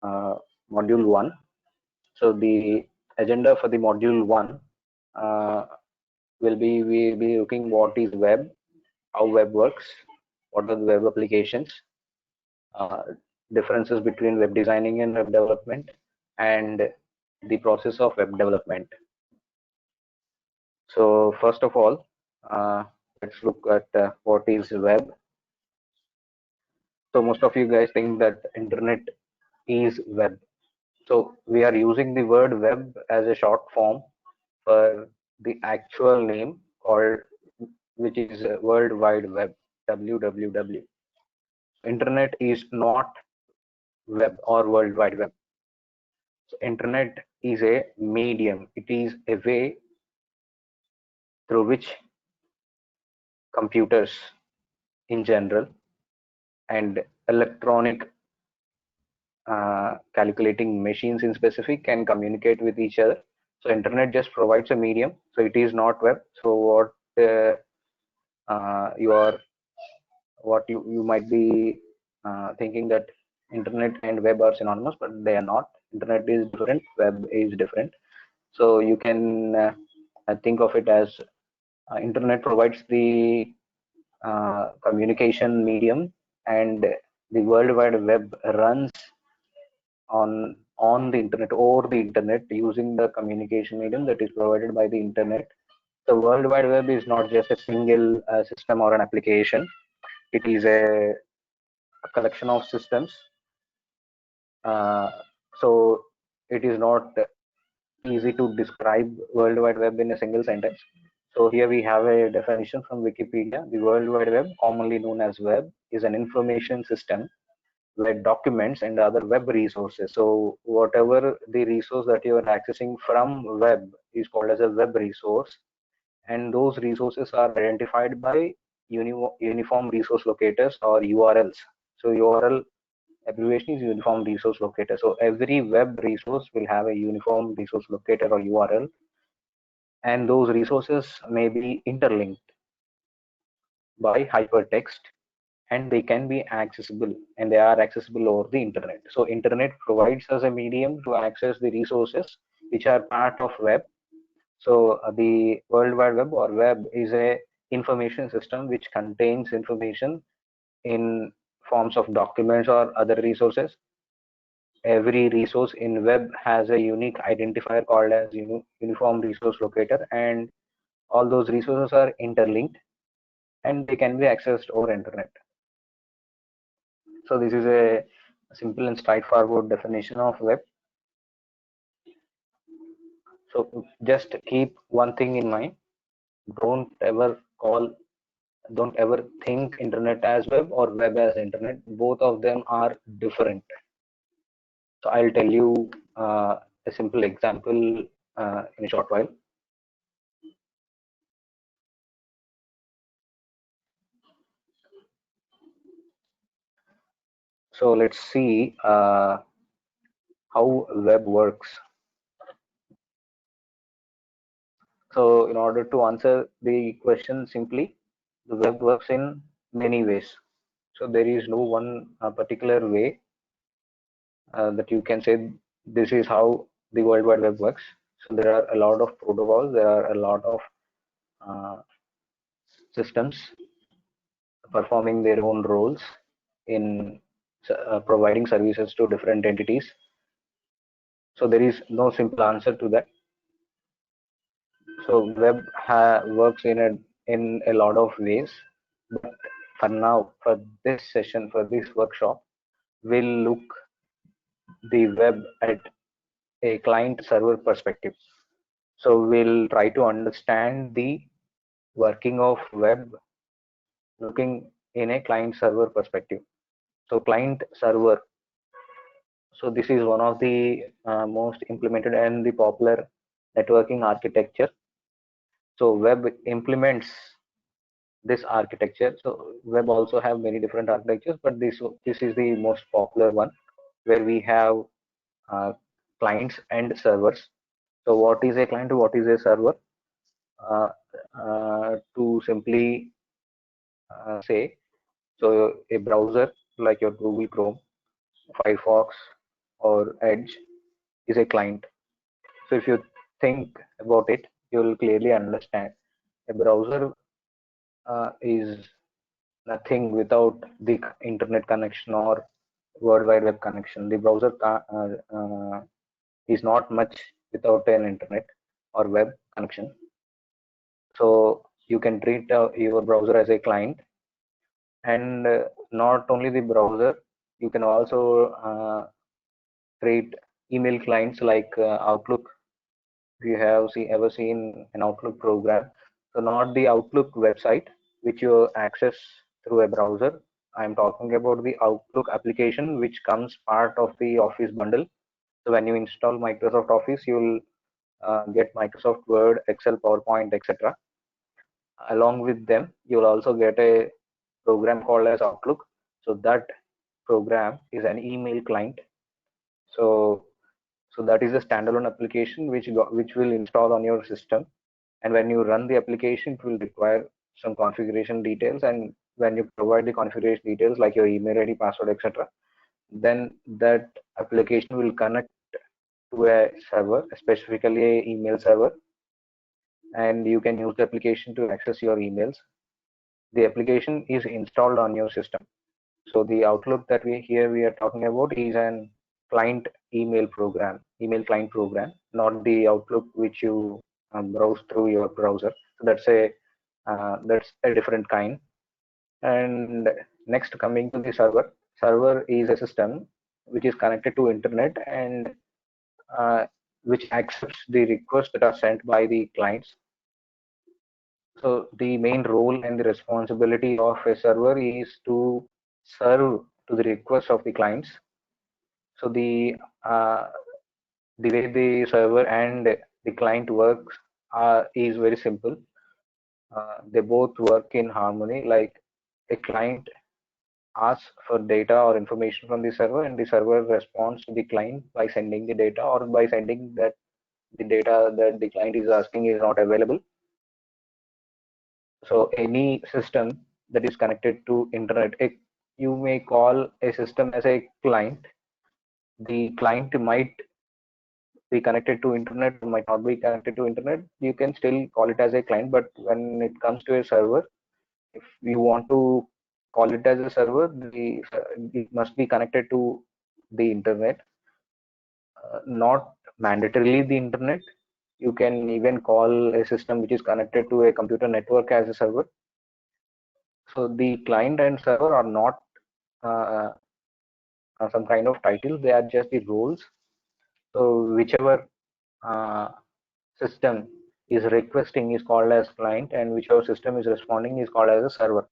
module 1. So the agenda for the module 1 uh, we'll be looking what is web, how web works, what are the web applications, uh, differences between web designing and web development, and the process of web development. So first of all, let's look at what is web. So most of you guys think that internet is web. So we are using the word web as a short form for the actual name, or which is World Wide Web, WWW. Internet is not web or World Wide Web. So internet is a medium. It is a way through which computers in general and electronic calculating machines in specific can communicate with each other. So internet just provides a medium. So it is not web. So you are what you might be thinking that internet and web are synonymous, but they are not. Internet is different, web is different. So you can think of it as internet provides the communication medium, and the World Wide Web runs on the internet or the internet using the communication medium that is provided by the internet. The World Wide Web is not just a single system or an application. It is a collection of systems. So it is not easy to describe World Wide Web in a single sentence. So here we have a definition from Wikipedia. The World Wide Web, commonly known as web, is an information system where documents and other web resources. So whatever the resource that you are accessing from web is called as a web resource, and those resources are identified by uniform resource locators or URLs. So URL abbreviation is uniform resource locator. So every web resource will have a uniform resource locator or URL, and those resources may be interlinked by hypertext, and they can be accessible, and they are accessible over the internet. So internet provides us a medium to access the resources which are part of web. So the World Wide Web or web is a information system which contains information in forms of documents or other resources. Every resource in web has a unique identifier called as uniform resource locator, and all those resources are interlinked and they can be accessed over internet. So this is a simple and straightforward definition of web. So just keep one thing in mind: don't ever think internet as web or web as internet. Both of them are different. So I'll tell you a simple example in a short while. So let's see how web works. So in order to answer the question simply, the web works in many ways. So there is no one particular way that you can say this is how the World Wide Web works. So there are a lot of protocols, there are a lot of systems performing their own roles in providing services to different entities. So there is no simple answer to that. So web works in a lot of ways, but for now, for this session, for this workshop, we'll look the web at a client server perspective. So we'll try to understand the working of web looking in a client server perspective. So client server, so this is one of the most implemented and the popular networking architecture. So web implements this architecture. So web also have many different architectures, but this is the most popular one, where we have uh, clients and servers. So what is a client? What is a server? Uh, to simply say, so a browser like your Google Chrome, Firefox, or Edge is a client. So if you think about it, you will clearly understand a browser is nothing without the internet connection or World Wide Web connection. The browser is not much without an internet or web connection. So you can treat your browser as a client, and not only the browser, you can also treat email clients like Outlook. If you have ever seen an Outlook program, so not the Outlook website which you access through a browser. I'm talking about the Outlook application which comes part of the Office bundle. So when you install Microsoft Office, you'll get Microsoft Word, Excel, PowerPoint, etc. Along with them, you'll also get a program called as Outlook. So that program is an email client. So that is a standalone application which will install on your system. And when you run the application, it will require some configuration details. And when you provide the configuration details like your email ID, password, etc., then that application will connect to a server, specifically a email server, and you can use the application to access your emails. The application is installed on your system. So the Outlook that we are talking about is an client email client program, not the Outlook which you browse through your browser. So that's a different kind. And next, coming to the server is a system which is connected to internet and which accepts the requests that are sent by the clients. So the main role and the responsibility of a server is to serve to the requests of the clients. So the way the server and the client works is very simple. They both work in harmony. Like a client asks for data or information from the server, and the server responds to the client by sending the data or by sending that the data that the client is asking is not available. So any system that is connected to internet, you may call a system as a client. The client might be connected to internet or might not be connected to internet. You can still call it as a client, but when it comes to a server, if you want to call it as a server, it must be connected to the internet, not mandatorily the internet. You can even call a system which is connected to a computer network as a server. So the client and server are not uh, some kind of title, they are just the roles. So whichever uh, system is requesting is called as client, and whichever system is responding is called as a server.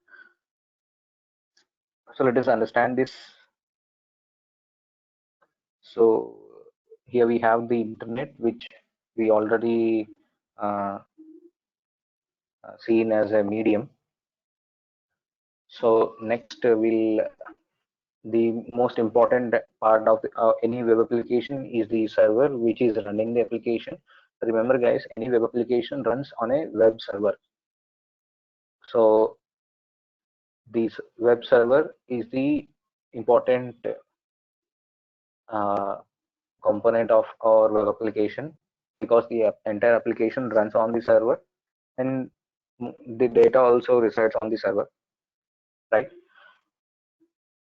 So let us understand this. So here we have the internet, which we already seen as a medium. So next the most important part of any web application is the server which is running the application. Remember guys, any web application runs on a web server. So this web server is the important uh, component of our web application, because the entire application runs on the server and the data also resides on the server, right?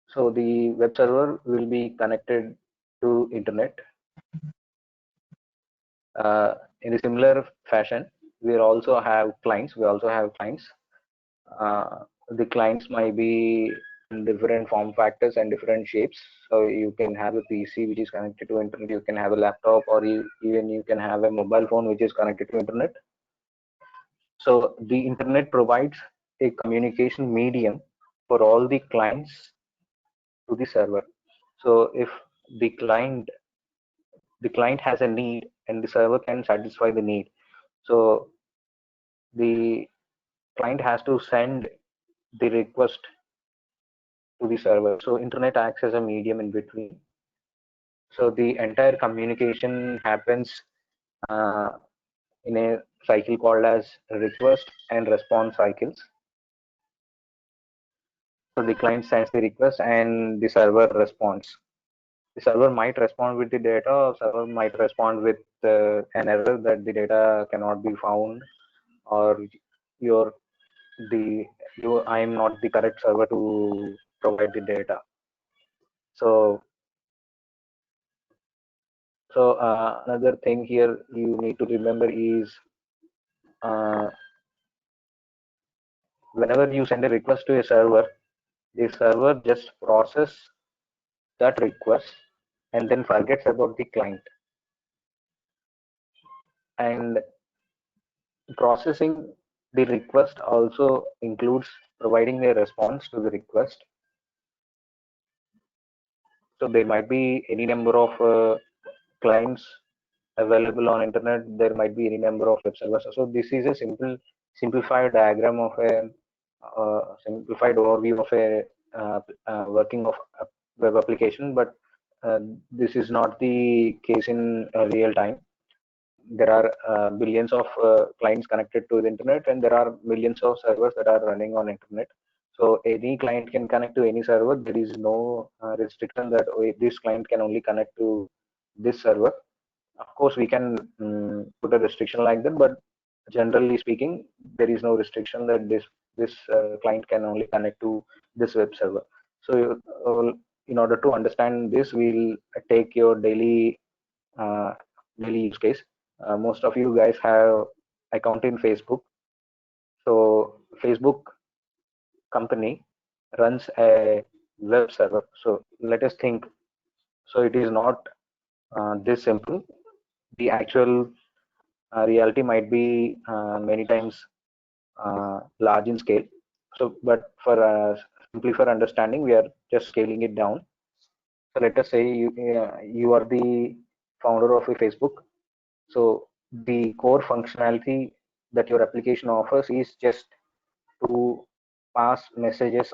So the web server will be connected to internet. In a similar fashion, we also have clients. The clients might be in different form factors and different shapes. So you can have a PC which is connected to internet. You can have a laptop, or even you can have a mobile phone which is connected to internet. So the internet provides a communication medium for all the clients to the server. So if the client has a need and the server can satisfy the need, so the client has to send the request to the server. So internet acts as a medium in between. So the entire communication happens uh, in a cycle called as request and response cycles. So the client sends the request and the server responds. The server might respond with the data, or server might respond with an error that the data cannot be found, or your the you I am not the correct server to provide the data. So another thing here you need to remember is uh, whenever you send a request to a server, the server just process that request and then forgets about the client. And processing the request also includes providing a response to the request. So there might be any number of clients available on internet. There might be any number of web servers. So this is a simplified diagram of a simplified overview of a working of a web application. But uh, this is not the case in real time. There are billions of clients connected to the internet, and there are millions of servers that are running on internet. So any client can connect to any server. There is no restriction that, oh, this client can only connect to this server. Of course, we can put a restriction like that, but generally speaking, there is no restriction that this client can only connect to this web server. So, in order to understand this, we'll take your uh, daily use case. Most of you guys have account in Facebook. So, Facebook company runs a web server. So, let us think. So, it is not this simple. The actual reality might be many times large in scale. So, but for simply for understanding, we are just scaling it down. So, let us say you are the founder of a Facebook. So, the core functionality that your application offers is just to pass messages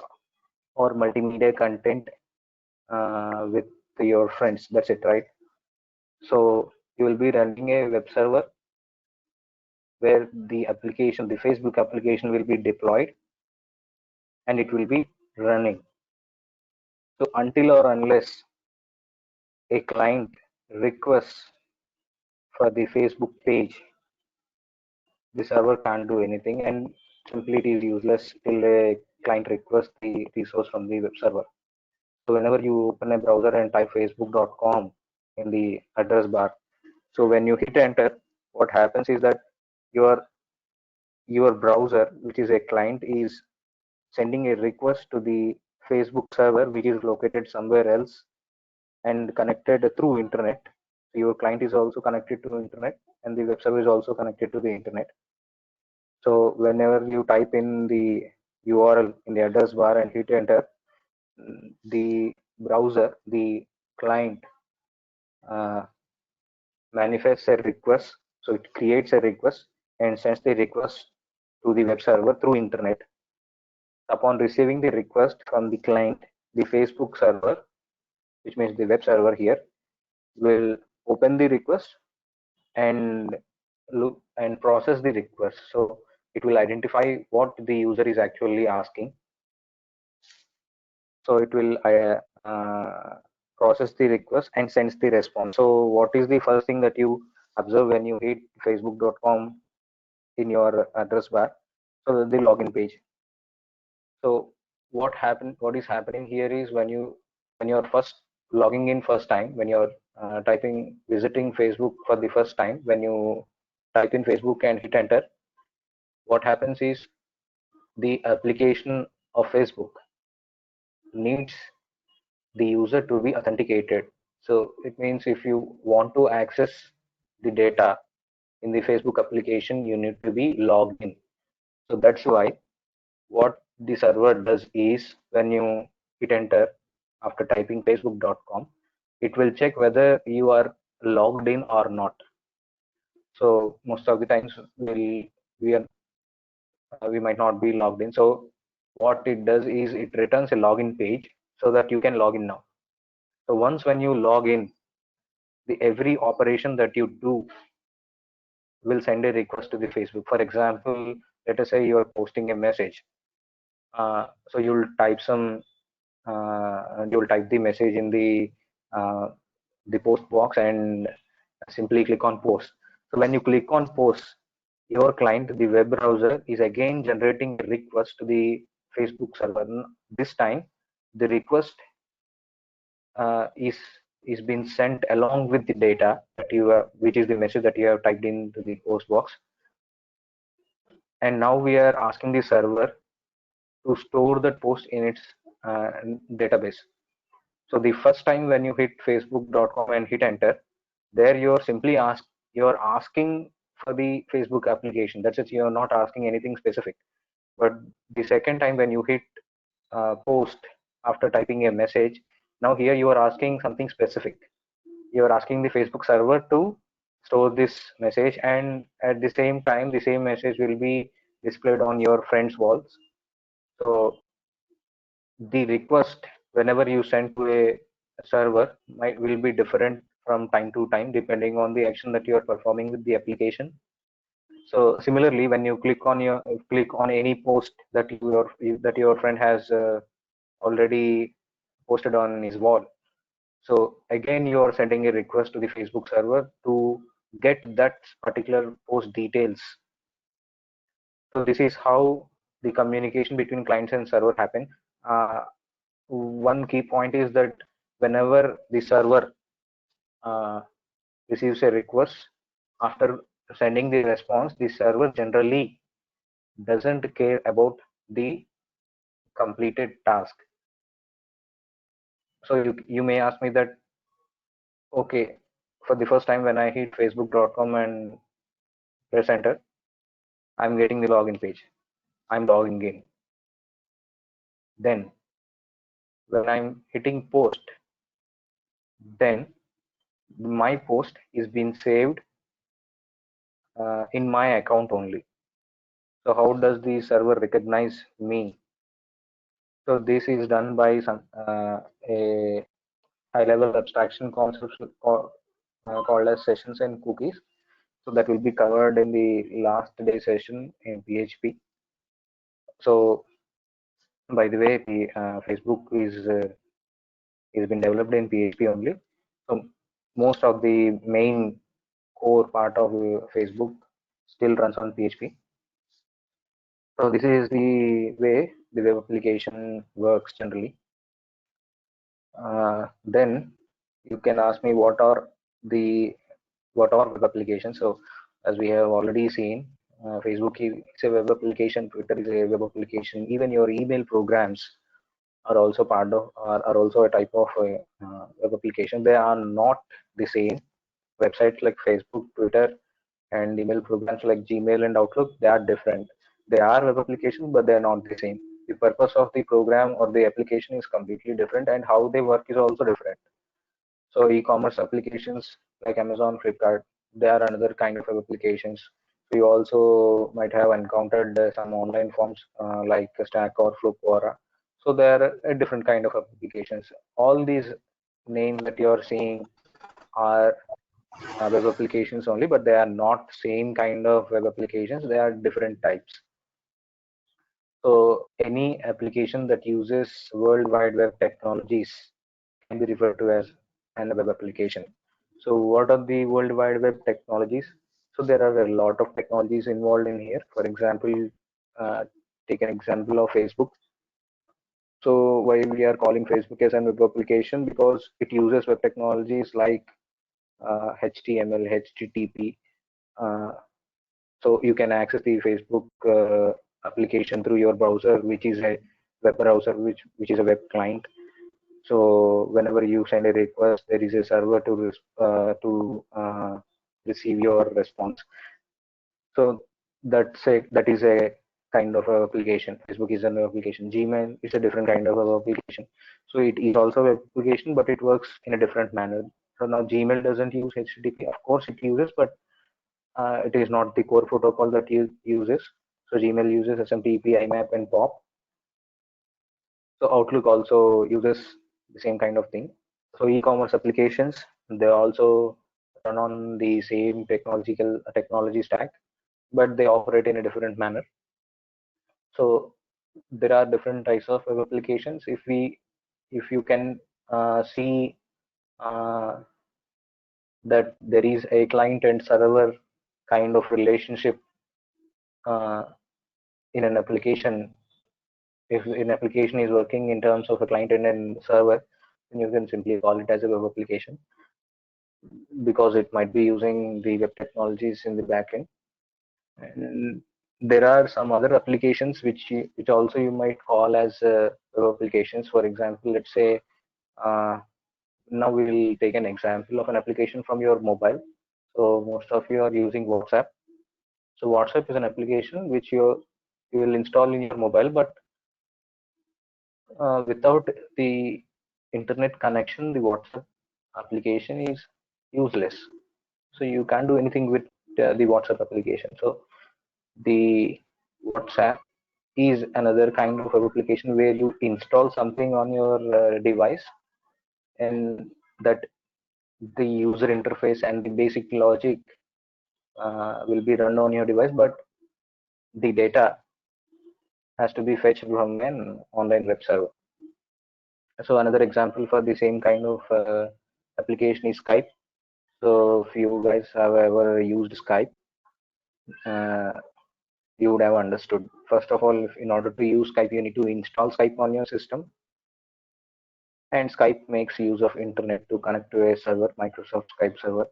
or multimedia content with your friends. That's it, right? So, you will be running a web server where the Facebook application will be deployed and it will be running. So until or unless a client requests for the Facebook page, the server can't do anything, and simply it is useless till a client requests the resource from the web server. So whenever you open a browser and type facebook.com in the address bar, so when you hit enter, what happens is that your your browser, which is a client, is sending a request to the Facebook server, which is located somewhere else and connected through internet. Your client is also connected to the internet, and the web server is also connected to the internet. So whenever you type in the URL in the address bar and hit enter, the browser, the client uh, manifests a request. So it creates a request and sends the request to the web server through internet. Upon receiving the request from the client, the Facebook server, which means the web server here, will open the request and look and process the request. So it will identify what the user is actually asking. So it will process the request and sends the response. So what is the first thing that you observe when you hit facebook.com in your address bar? So the login page. So what is happening here is when you're first logging in first time, when you're typing visiting Facebook for the first time, when you type in Facebook and hit enter, what happens is the application of Facebook needs the user to be authenticated. So it means if you want to access the data in the Facebook application, you need to be logged in. So that's why what the server does is when you hit enter after typing facebook.com, it will check whether you are logged in or not. So most of the times we might not be logged in. So what it does is it returns a login page so that you can log in now. So once when you log in, the every operation that you do will send a request to the Facebook. For example, let us say you are posting a message. So you'll type the message in the the post box and simply click on post. So when you click on post, your client, the web browser, is again generating a request to the Facebook server. This time, the request is being sent along with the data that you have, which is the message that you have typed into the post box. And now we are asking the server to store that post in its database. So the first time when you hit facebook.com and hit enter, there you're asking for the Facebook application. That's it. You're not asking anything specific. But the second time when you hit post after typing a message, now here you are asking something specific. You're asking the Facebook server to store this message, and at the same time, the same message will be displayed on your friends' walls. So the request whenever you send to a server will be different from time to time depending on the action that you are performing with the application. So similarly, when you click on any post that your friend has already posted on his wall, so again you are sending a request to the Facebook server to get that particular post details. So this is how the communication between clients and server happen. One key point is that whenever the server uh, receives a request, after sending the response, the server generally doesn't care about the completed task. So you may ask me that, okay, for the first time when I hit facebook.com and press enter, I'm getting the login page. I'm logging in. Then when I'm hitting post, then my post is being saved in my account only. So how does the server recognize me? So this is done by a high-level abstraction concepts called as sessions and cookies. So that will be covered in the last day session in PHP. So by the way, the Facebook is been developed in PHP only. So most of the main core part of Facebook still runs on PHP. So this is the way the web application works generally. Then you can ask me what are web applications. So as we have already seen, Facebook is a web application, Twitter is a web application, even your email programs are also are also a type of web application. They are not the same. Websites like Facebook, Twitter, and email programs like Gmail and Outlook, they are different. They are web applications, but they are not the same. The purpose of the program or the application is completely different, and how they work is also different. So e-commerce applications like Amazon, Flipkart, they are another kind of web applications. We also might have encountered some online forms like Stack or Flipkart. So they are a different kind of applications. All these names that you are seeing are web applications only, but they are not same kind of web applications. They are different types. So any application that uses World Wide Web technologies can be referred to as an web application. So what are the World Wide Web technologies? So there are a lot of technologies involved in here. For example, take an example of Facebook. So why we are calling Facebook as a web application? Because it uses web technologies like HTML, HTTP. Uh, so you can access the Facebook application through your browser, which is a web browser, which is a web client. So whenever you send a request, there is a server to receive your response. So that is a kind of a application. Facebook is an application. Gmail is a different kind of a application. So it is also an application, but it works in a different manner. So now Gmail doesn't use HTTP. Of course, it uses, but it is not the core protocol that it uses. So Gmail uses SMTP, IMAP, and POP. So Outlook also uses the same kind of thing. So e-commerce applications, they also run on the same technology stack, but they operate in a different manner. So there are different types of web applications. If you can see that there is a client and server kind of relationship uh, in an application. If an application is working in terms of a client and a server, then you can simply call it as a web application, because it might be using the web technologies in the backend. And there are some other applications which also you might call as web applications. For example, let's say uh, now we will take an example of an application from your mobile. So most of you are using WhatsApp. So WhatsApp is an application which you will install in your mobile, but without the internet connection, the WhatsApp application is useless. So you can't do anything with the WhatsApp application. So the WhatsApp is another kind of application where you install something on your device, and that the user interface and the basic logic will be run on your device, but the data has to be fetched from an online web server. So another example for the same kind of application is Skype. So if you guys have ever used Skype, uh, you would have understood. First of all, in order to use Skype, you need to install Skype on your system, and Skype makes use of internet to connect to a server, Microsoft Skype server.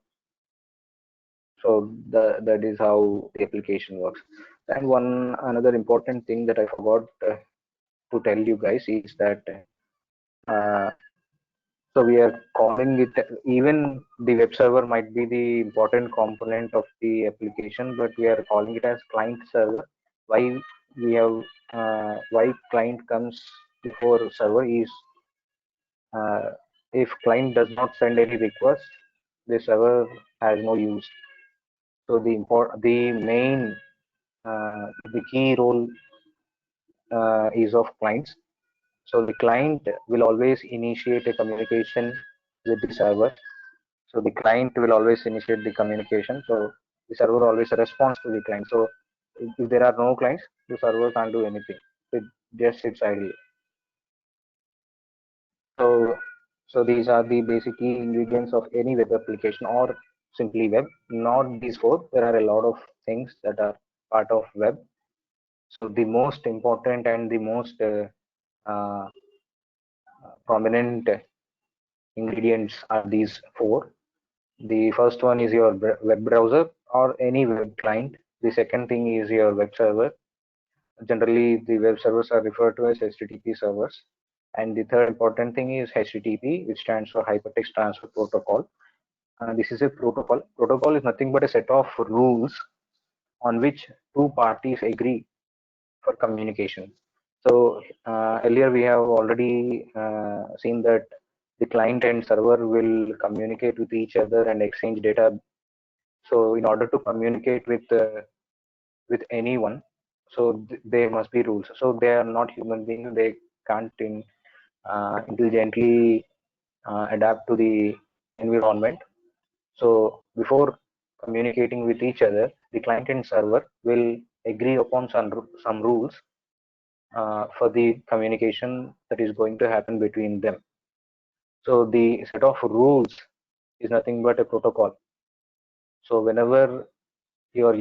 So that is how the application works. And one another important thing that I forgot to tell you guys is that uh, so we are calling it, even the web server might be the important component of the application, but we are calling it as client server. Why we have why client comes before server is uh, if client does not send any request, the server has no use. So the main the key role is of clients. So the client will always initiate a communication with the server. So the client will always initiate the communication. So the server always responds to the client. So if there are no clients, the server can't do anything. It just sits idle. So these are the basic key ingredients of any web application or simply web. Not these four. There are a lot of things that are part of web. So the most important and the most uh, prominent ingredients are these four. The first one is your web browser or any web client. The second thing is your web server. Generally, the web servers are referred to as HTTP servers. And the third important thing is HTTP, which stands for Hypertext Transfer Protocol. This is a protocol. Protocol is nothing but a set of rules on which two parties agree for communication. So earlier we have already seen that the client and server will communicate with each other and exchange data. So in order to communicate with anyone, so there must be rules. So they are not human beings; they can't intelligently adapt to the environment. So before communicating with each other, the client and server will agree upon some rules for the communication that is going to happen between them. So the set of rules is nothing but a protocol. So whenever you are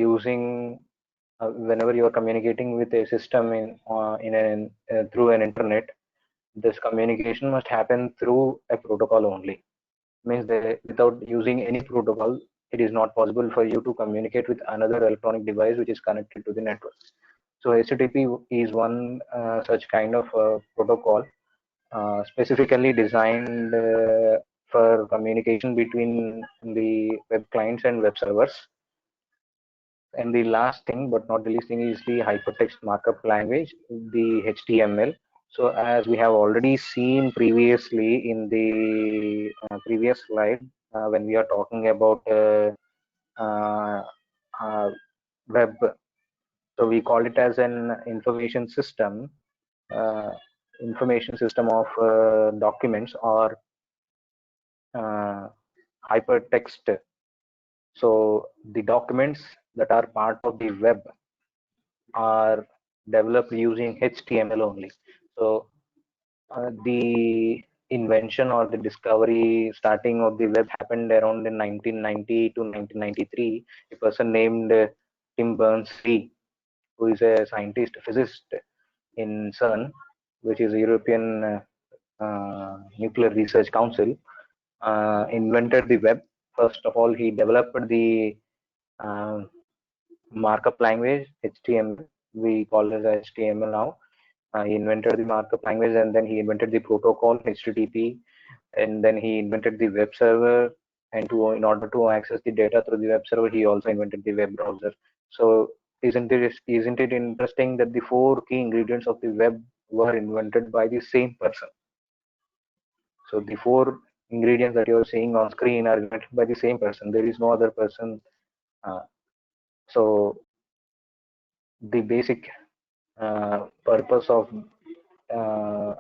communicating with a system in an through an internet, this communication must happen through a protocol only. Means that without using any protocol, it is not possible for you to communicate with another electronic device which is connected to the network. So HTTP is one such kind of protocol specifically designed for communication between the web clients and web servers. And the last thing, but not the least thing, is the hypertext markup language, the HTML. So as we have already seen previously in the previous slide, when we are talking about uh, uh, web, so we call it as an uh, information system of documents or uh, hypertext. So the documents that are part of the web are developed using HTML only. So the invention or the discovery starting of the web happened around in 1990 to 1993. A person named Tim Berners-Lee, who is a scientist, physicist in CERN, which is European Nuclear Research Council, invented the web. First of all, he developed the uh, markup language HTML. We call it HTML now. He invented the markup language, and then he invented the protocol HTTP, and then he invented the web server. And in order to access the data through the web server, he also invented the web browser. So isn't it interesting that the four key ingredients of the web were invented by the same person? So the four ingredients that you're seeing on screen are invented by the same person. There is no other person. Uh, so the basic purpose of uh,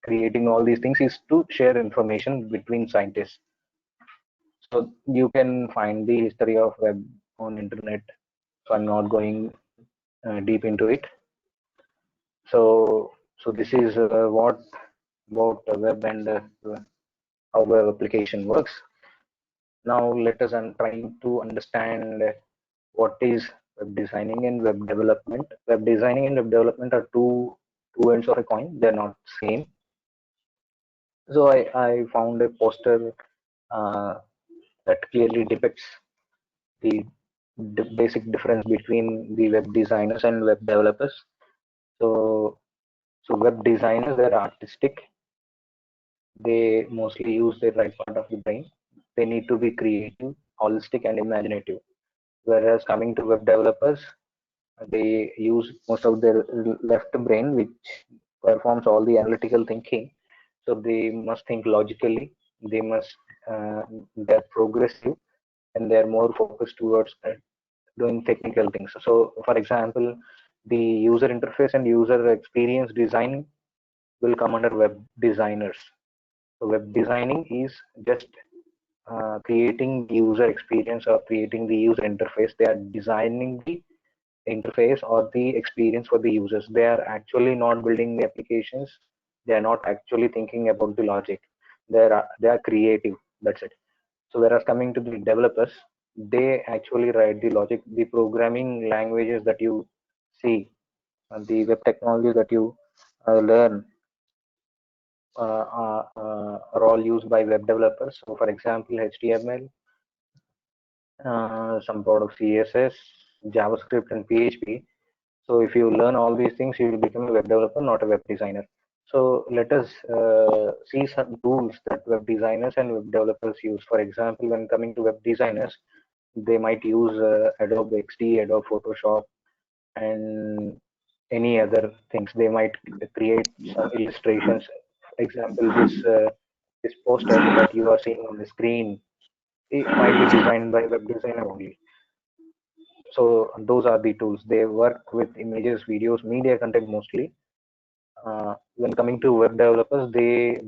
creating all these things is to share information between scientists. So you can find the history of web on internet. So I'm not going deep into it. So this is what about the web and how web application works. Now let us try to understand what is web designing and web development. Web designing and web development are two ends of a coin. They're not same. So I found a poster uh, that clearly depicts the basic difference between the web designers and web developers. So so web designers, they're artistic. They mostly use the right part of the brain. They need to be creative, holistic, and imaginative. Whereas coming to web developers, they use most of their left brain, which performs all the analytical thinking. So they must think logically. They must they're progressive, and they're more focused towards doing technical things. So, for example, the user interface and user experience design will come under web designers. So, web designing is just creating the user experience or creating the user interface. They are designing the interface or the experience for the users. They are actually not building the applications. They are not actually thinking about the logic. They are creative. That's it. So whereas coming to the developers, they actually write the logic, the programming languages that you see, the web technology that you learn are all used by web developers. So for example, HTML, some sort of CSS, JavaScript, and PHP. So if you learn all these things, you will become a web developer, not a web designer. So let us see some tools that web designers and web developers use. For example, when coming to web designers, they might use Adobe XD, Adobe Photoshop, and any other things. They might create some illustrations. Example, this poster that you are seeing on the screen, it might be designed by a web designer only. So those are the tools. They work with images, videos, media content mostly. When coming to web developers, the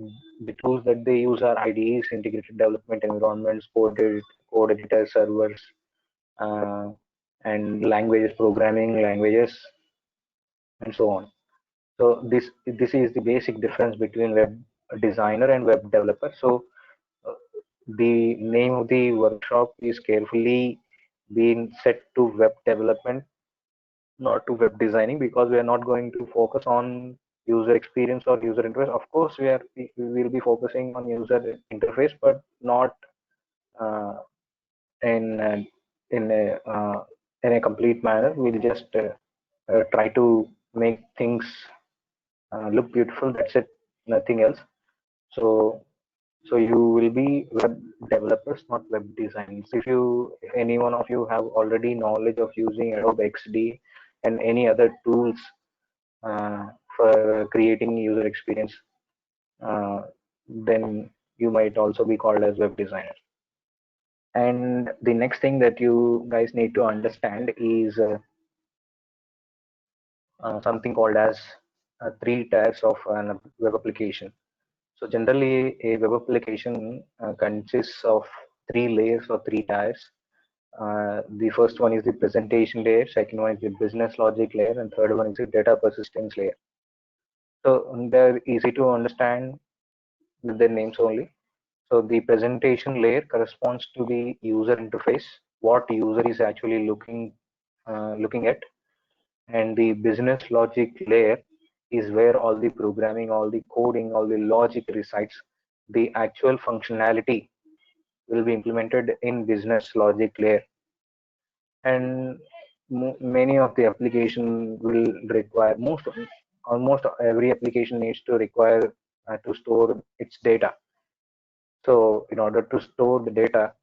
tools that they use are IDEs, integrated development environments, code editor servers, uh, and languages, programming languages, and so on. So this is the basic difference between web designer and web developer. So uh, the name of the workshop is carefully been set to web development, not to web designing, because we are not going to focus on user experience or user interface. Of course, we will be focusing on user interface, but not uh, in in a in a complete manner. We'll just try to make things look beautiful. That's it, nothing else. So so you will be web developers, not web designers. If any one of you have already knowledge of using Adobe XD and any other tools uh, for creating user experience, uh, then you might also be called as web designer. And the next thing that you guys need to understand is something called as three tiers of a web application. So generally, a web application consists of three layers or three tiers. The first one is the presentation layer, second one is the business logic layer, and third one is the data persistence layer. So they're easy to understand. with their names only. So the presentation layer corresponds to the user interface, what user is actually looking at, and the business logic layer is where all the programming, all the coding, all the logic resides. The actual functionality will be implemented in business logic layer, and many of the application will require almost every application needs to require to store its data. So in order to store the data,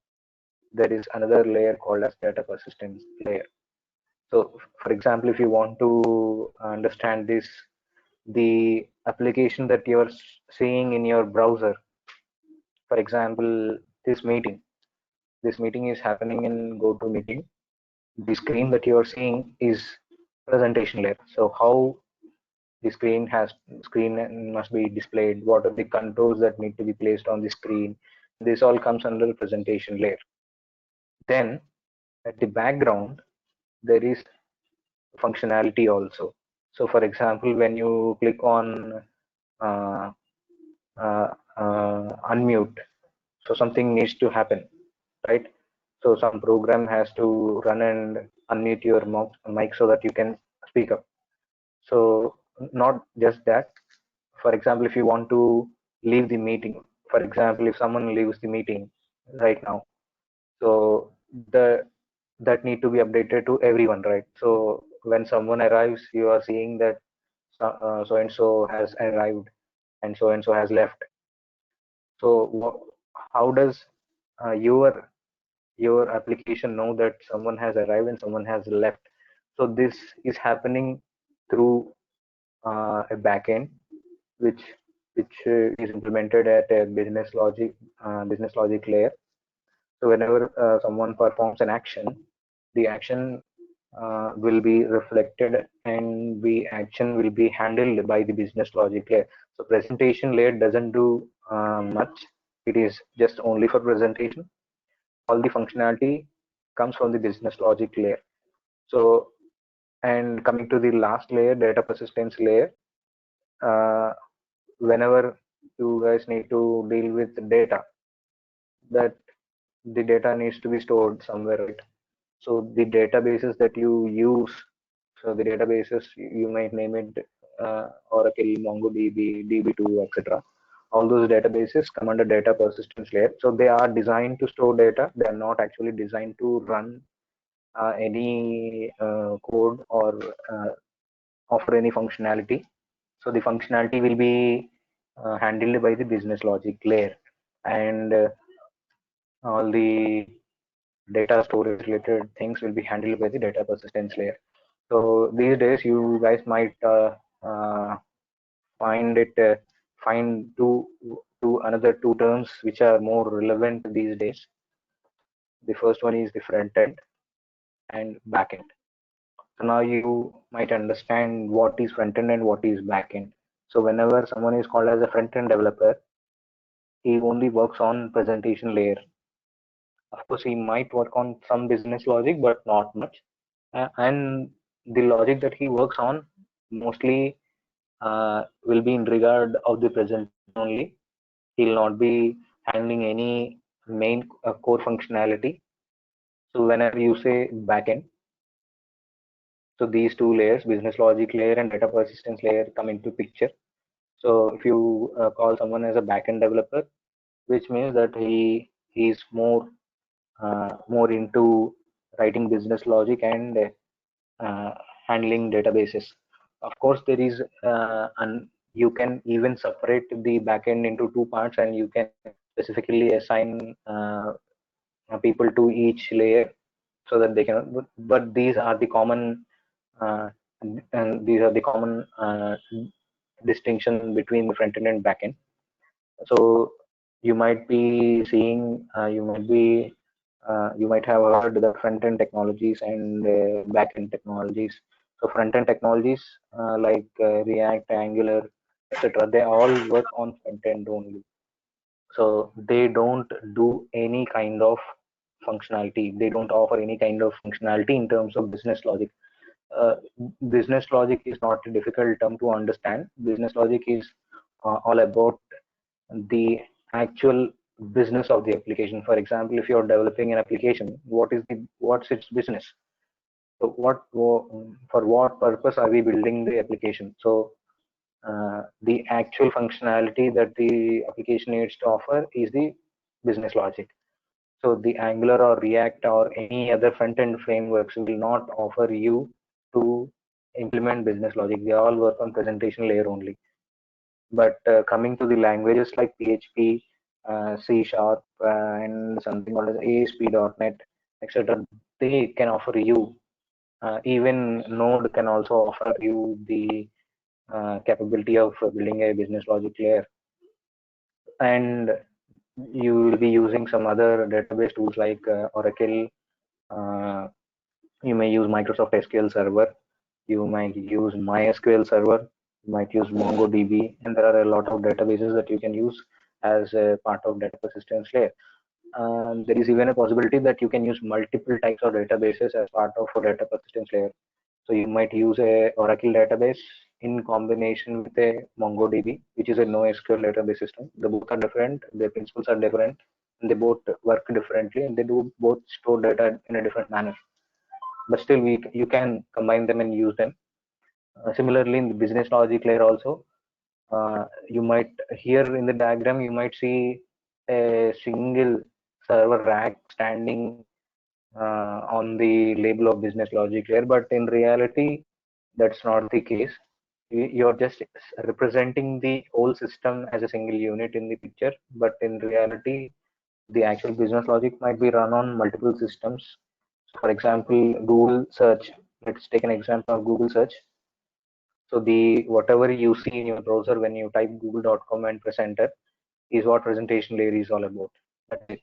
there is another layer called as data persistence layer. So for example, if you want to understand this, the application that you're seeing in your browser, for example, this meeting, this meeting is happening in GoToMeeting. The screen that you are seeing is presentation layer. So how the screen must be displayed, what are the controls that need to be placed on the screen, this all comes under the presentation layer. Then at the background there is functionality also. So for example, when you click on uh, unmute, so something needs to happen, right? So some program has to run and unmute your mic so that you can speak up. So not just that. For example, if you want to leave the meeting, for example, if someone leaves the meeting right now, so the that need to be updated to everyone, right? So when someone arrives, you are seeing that so and so has arrived and so has left. So how does your application know that someone has arrived and someone has left? So this is happening through a backend, which is implemented at a business logic layer. So whenever someone performs an action, the action will be reflected and the action will be handled by the business logic layer. So presentation layer doesn't do much. It is just only for presentation. All the functionality comes from the business logic layer. So, and coming to the last layer, data persistence layer, uh, whenever you guys need to deal with data, that the data needs to be stored somewhere, right? So the databases that you use, so the databases you might name it Oracle, MongoDB, DB2, etc. All those databases come under data persistence layer. So they are designed to store data. They are not actually designed to run any code or offer any functionality. So the functionality will be handled by the business logic layer, and all the data storage related things will be handled by the data persistence layer. So these days, you guys might find it find two another two terms which are more relevant these days. The first one is the front end and back end. So now you might understand what is front end and what is back end. So whenever someone is called as a front end developer, he only works on presentation layer. Of course, he might work on some business logic, but not much. And the logic that he works on mostly will be in regard of the presentation only. He'll not be handling any main core functionality. So whenever you say backend, so these two layers, business logic layer and data persistence layer, come into picture. So if you call someone as a backend developer, which means that he's more into writing business logic and uh, handling databases. Of course, there is and you can even separate the backend into two parts, and you can specifically assign people to each layer so that they can. But these are the common and these are the common distinction between the front end and back end. So you might be seeing, you might have heard the front end technologies and back end technologies. So front end technologies like React, Angular, etc. They all work on front end only. So they don't do any kind of functionality. They don't offer any kind of functionality in terms of business logic. Uh, Business logic is not a difficult term to understand. Business logic is all about the actual business of the application. For example, if you're developing an application, what's its business? So for what purpose are we building the application? So the actual functionality that the application needs to offer is the business logic. So the Angular or React or any other front-end frameworks will not offer you to implement business logic. They all work on presentation layer only. But coming to the languages like PHP, C Sharp, and something called as ASP.NET, etc., they can offer you. Even Node can also offer you the capability of building a business logic layer. And you will be using some other database tools like Oracle. Uh, you may use Microsoft SQL Server. You might use MySQL Server. You might use MongoDB, and there are a lot of databases that you can use as a part of data persistence layer. There is even a possibility that you can use multiple types of databases as part of a data persistence layer. So you might use a Oracle database in combination with a MongoDB, which is a NoSQL database system. The both are different, their principles are different, and they both work differently, and they do both store data in a different manner. But still, you can combine them and use them. Similarly, in the business logic layer also, you might here in the diagram you might see a single server rack standing on the label of business logic layer, but in reality that's not the case. You're just representing the whole system as a single unit in the picture, but in reality the actual business logic might be run on multiple systems. For example, Google search, let's take an example of Google search. So the whatever you see in your browser when you type google.com and press enter is what presentation layer is all about. That's it.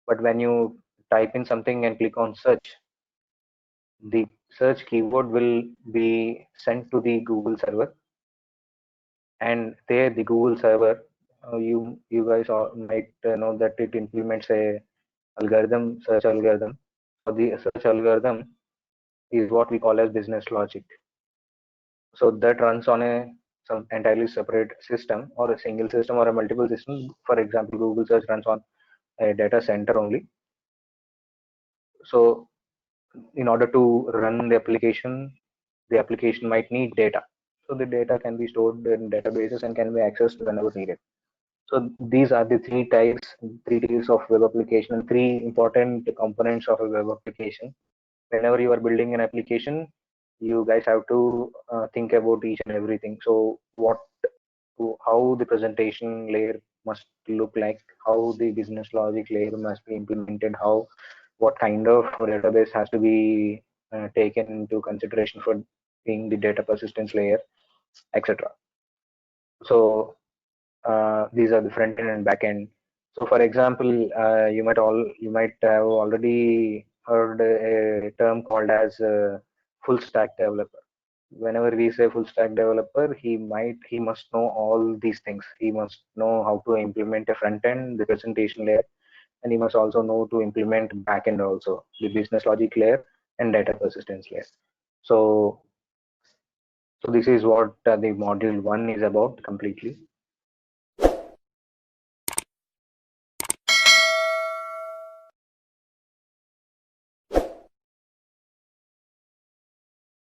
But when you type in something and click on search, the search keyword will be sent to the Google server, and there the Google server, you guys all might know that it implements a algorithm, search algorithm. So the search algorithm is what we call as business logic. So that runs on a some entirely separate system or a single system or a multiple system. For example, Google search runs on a data center only. So in order to run the application might need data. So the data can be stored in databases and can be accessed whenever needed. So these are the three tiers of web application, and three important components of a web application. Whenever you are building an application, you guys have to think about each and everything. So how the presentation layer must look like, how the business logic layer must be implemented, what kind of database has to be taken into consideration for being the data persistence layer, etc. So these are the front end and back end. So for example, you might have already heard a term called as full stack developer. Whenever we say full stack developer, he must know all these things. He must know how to implement a front end, the presentation layer, and he must also know to implement back end also, the business logic layer and data persistence layer. So so this is what the module one is about completely.